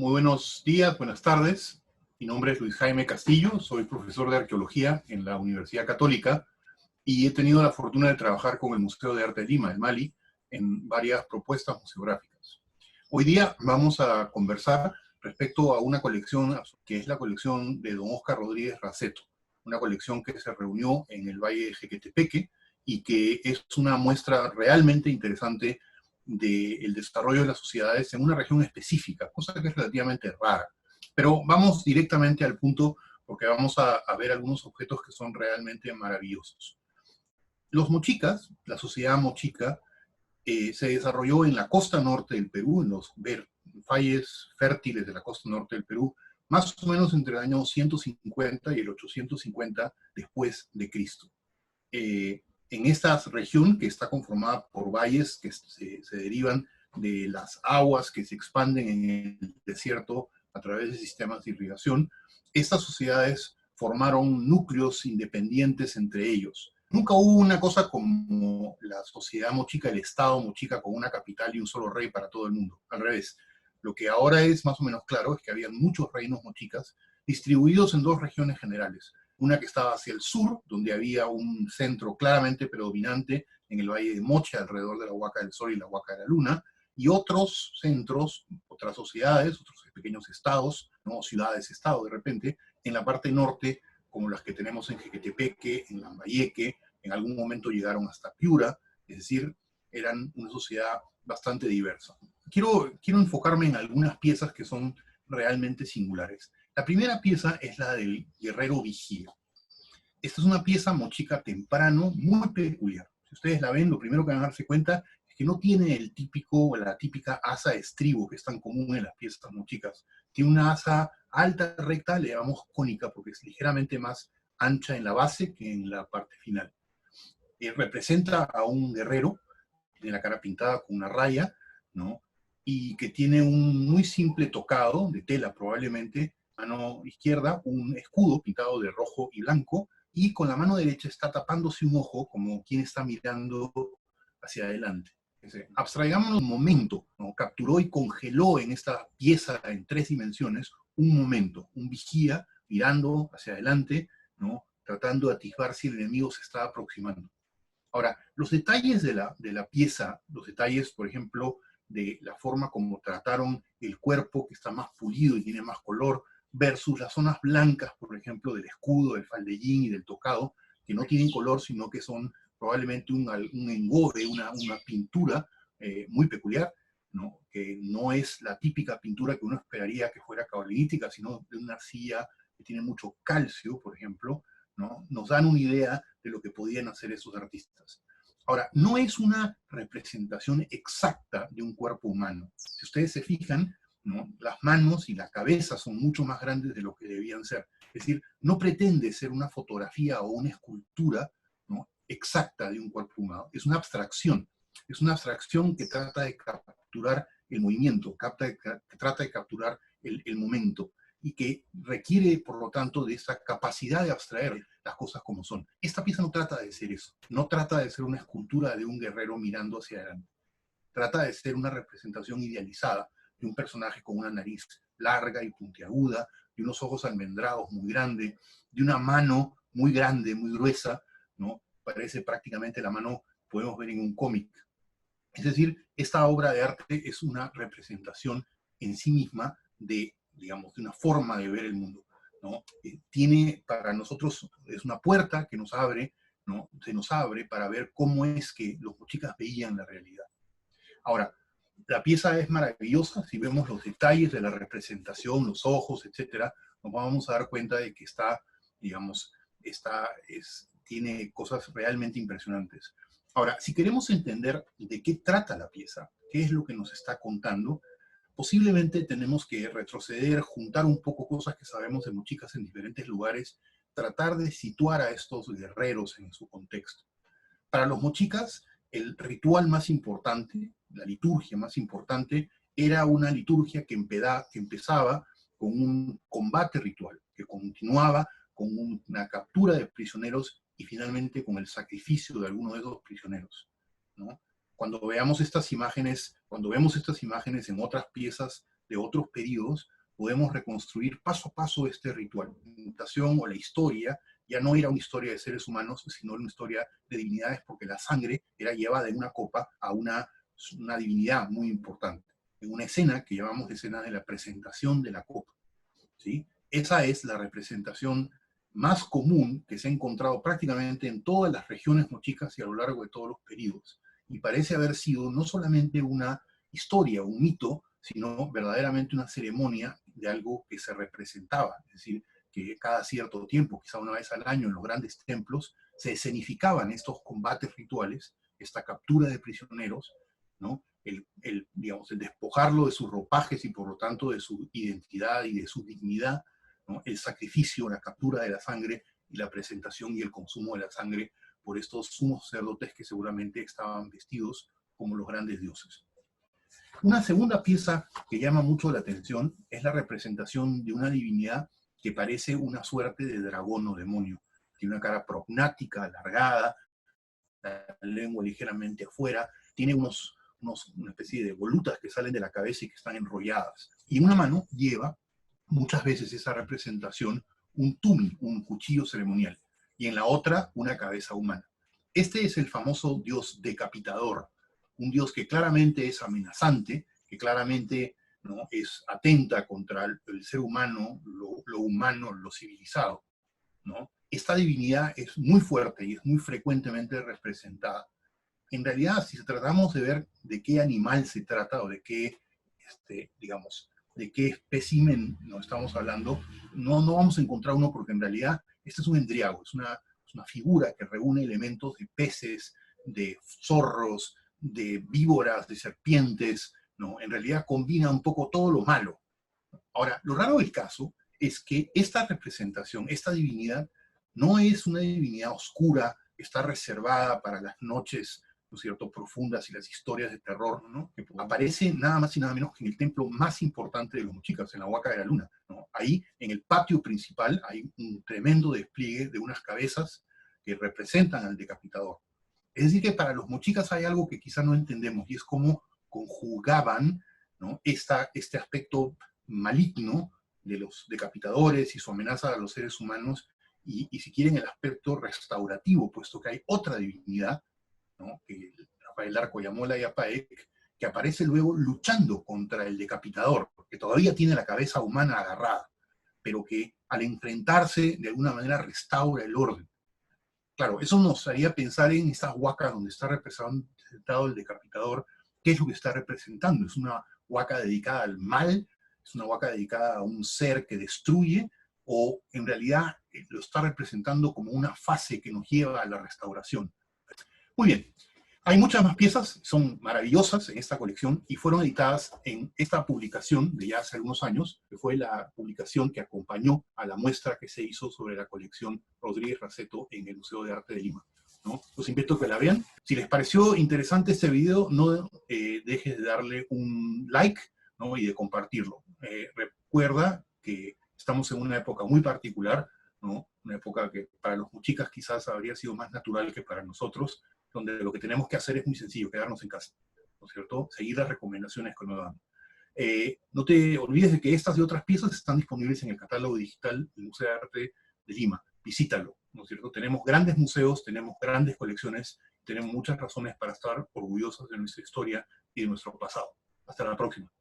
Muy buenos días, buenas tardes. Mi nombre es Luis Jaime Castillo, soy profesor de arqueología en la Universidad Católica y he tenido la fortuna de trabajar con el Museo de Arte de Lima, el MALI, en varias propuestas museográficas. Hoy día vamos a conversar respecto a una colección que es la colección de don Óscar Rodríguez Raceto, una colección que se reunió en el Valle de Jequetepeque y que es una muestra realmente interesante del desarrollo de las sociedades en una región específica, cosa que es relativamente rara. Pero vamos directamente al punto porque vamos a ver algunos objetos que son realmente maravillosos. Los mochicas, la sociedad mochica, se desarrolló en la costa norte del Perú, en los valles fértiles de la costa norte del Perú, más o menos entre el año 150 y el 850 después de Cristo. En esta región, que está conformada por valles que se derivan de las aguas que se expanden en el desierto a través de sistemas de irrigación, estas sociedades formaron núcleos independientes entre ellos. Nunca hubo una cosa como la sociedad mochica, el Estado mochica con una capital y un solo rey para todo el mundo. Al revés. Lo que ahora es más o menos claro es que había muchos reinos mochicas distribuidos en dos regiones generales. Una que estaba hacia el sur, donde había un centro claramente predominante en el Valle de Moche, alrededor de la Huaca del Sol y la Huaca de la Luna, y otros centros, otras sociedades, otros pequeños estados, ¿no? Ciudades-estado de repente, en la parte norte, como las que tenemos en Jequetepeque, en Lambayeque, en algún momento llegaron hasta Piura, es decir, eran una sociedad bastante diversa. Quiero enfocarme en algunas piezas que son realmente singulares. La primera pieza es la del guerrero vigía. Esta es una pieza mochica temprano, muy peculiar. Si ustedes la ven, lo primero que van a darse cuenta es que no tiene el típico, la típica asa de estribo que es tan común en las piezas mochicas. Tiene una asa alta, recta, le llamamos cónica, porque es ligeramente más ancha en la base que en la parte final. Representa a un guerrero, tiene la cara pintada con una raya, ¿no? Y que tiene un muy simple tocado, de tela probablemente, mano izquierda, un escudo pintado de rojo y blanco, y con la mano derecha está tapándose un ojo como quien está mirando hacia adelante. Abstraigámonos un momento, ¿no? Capturó y congeló en esta pieza en 3 dimensiones un momento, un vigía mirando hacia adelante, ¿no? Tratando de atisbar si el enemigo se está aproximando. Ahora, los detalles de la pieza, los detalles, por ejemplo, de la forma como trataron el cuerpo, que está más pulido y tiene más color, versus las zonas blancas, por ejemplo, del escudo, del faldellín y del tocado, que no tienen color, sino que son probablemente un engobe, una pintura muy peculiar, ¿no? Que no es la típica pintura que uno esperaría que fuera cabalítica, sino de una arcilla que tiene mucho calcio, por ejemplo, ¿no? Nos dan una idea de lo que podían hacer esos artistas. Ahora, no es una representación exacta de un cuerpo humano. Si ustedes se fijan, ¿no? Las manos y la cabeza son mucho más grandes de lo que debían ser. Es decir, no pretende ser una fotografía o una escultura, ¿no? Exacta de un cuerpo humano. Es una abstracción. Es una abstracción que trata de capturar el movimiento, que trata de capturar el momento, y que requiere, por lo tanto, de esa capacidad de abstraer las cosas como son. Esta pieza no trata de ser eso, no trata de ser una escultura de un guerrero mirando hacia adelante. Trata de ser una representación idealizada de un personaje con una nariz larga y puntiaguda, de unos ojos almendrados muy grandes, de una mano muy grande, muy gruesa, ¿no? Parece prácticamente la mano que podemos ver en un cómic. Es decir, esta obra de arte es una representación en sí misma de, digamos, de una forma de ver el mundo, ¿no? Tiene para nosotros, es una puerta que nos abre, ¿no? Se nos abre para ver cómo es que los mochicas veían la realidad. Ahora, la pieza es maravillosa, si vemos los detalles de la representación, los ojos, etcétera, nos vamos a dar cuenta de que está, digamos, tiene cosas realmente impresionantes. Ahora, si queremos entender de qué trata la pieza, qué es lo que nos está contando, posiblemente tenemos que retroceder, juntar un poco cosas que sabemos de mochicas en diferentes lugares, tratar de situar a estos guerreros en su contexto. Para los mochicas, el ritual más importante, la liturgia más importante, era una liturgia que empezaba con un combate ritual, que continuaba con una captura de prisioneros y finalmente con el sacrificio de alguno de esos prisioneros, ¿no? Cuando vemos estas imágenes en otras piezas de otros periodos, podemos reconstruir paso a paso este ritual. La imitación o la historia ya no era una historia de seres humanos, sino una historia de divinidades, porque la sangre era llevada en una copa a una divinidad muy importante. En una escena que llamamos escena de la presentación de la copa, ¿sí? Esa es la representación más común que se ha encontrado prácticamente en todas las regiones mochicas y a lo largo de todos los periodos. Y parece haber sido no solamente una historia, un mito, sino verdaderamente una ceremonia de algo que se representaba. Es decir, que cada cierto tiempo, quizá una vez al año en los grandes templos, se escenificaban estos combates rituales, esta captura de prisioneros, ¿no? Digamos, el despojarlo de sus ropajes y por lo tanto de su identidad y de su dignidad, ¿no? El sacrificio, la captura de la sangre y la presentación y el consumo de la sangre por estos sumos sacerdotes que seguramente estaban vestidos como los grandes dioses. Una segunda pieza que llama mucho la atención es la representación de una divinidad que parece una suerte de dragón o demonio. Tiene una cara prognática, alargada, la lengua ligeramente afuera, tiene una especie de volutas que salen de la cabeza y que están enrolladas. Y en una mano lleva muchas veces esa representación un tumi, un cuchillo ceremonial, y en la otra una cabeza humana. Este es el famoso dios decapitador, un dios que claramente es amenazante, que claramente, ¿no?, es atenta contra el ser humano, lo humano, lo civilizado, ¿no? Esta divinidad es muy fuerte y es muy frecuentemente representada. En realidad, si tratamos de ver de qué animal se trata o de qué, digamos, de qué espécimen nos estamos hablando, no vamos a encontrar uno, porque en realidad este es un endriago, es una figura que reúne elementos de peces, de zorros, de víboras, de serpientes, ¿no? En realidad combina un poco todo lo malo. Ahora, lo raro del caso es que esta representación, esta divinidad, no es una divinidad oscura, está reservada para las noches, ¿no es cierto?, profundas y las historias de terror, ¿no?, que aparece nada más y nada menos que en el templo más importante de los mochicas, en la Huaca de la Luna, ¿no? Ahí, en el patio principal, hay un tremendo despliegue de unas cabezas que representan al decapitador. Es decir, que para los mochicas hay algo que quizá no entendemos, y es cómo conjugaban, ¿no?, este aspecto maligno de los decapitadores y su amenaza a los seres humanos, y si quieren el aspecto restaurativo, puesto que hay otra divinidad, ¿no?, que Rafael Arco llamó la Yapaek, que aparece luego luchando contra el decapitador, que todavía tiene la cabeza humana agarrada, pero que al enfrentarse de alguna manera restaura el orden. Claro, eso nos haría pensar en estas huacas donde está representado el decapitador. ¿Qué es lo que está representando? ¿Es una huaca dedicada al mal? ¿Es una huaca dedicada a un ser que destruye? ¿O en realidad lo está representando como una fase que nos lleva a la restauración? Muy bien. Hay muchas más piezas, son maravillosas en esta colección y fueron editadas en esta publicación de ya hace algunos años, que fue la publicación que acompañó a la muestra que se hizo sobre la colección Rodríguez Raceto en el Museo de Arte de Lima, ¿no? Los invito a que la vean. Si les pareció interesante este video, no dejes de darle un like, ¿no?, y de compartirlo. Recuerda que estamos en una época muy particular, ¿no?, una época que para los mochicas quizás habría sido más natural que para nosotros, donde lo que tenemos que hacer es muy sencillo, quedarnos en casa, ¿no es cierto? Seguir las recomendaciones que nos dan. No te olvides de que estas y otras piezas están disponibles en el catálogo digital del Museo de Arte de Lima. Visítalo, ¿no es cierto? Tenemos grandes museos, tenemos grandes colecciones, tenemos muchas razones para estar orgullosos de nuestra historia y de nuestro pasado. Hasta la próxima.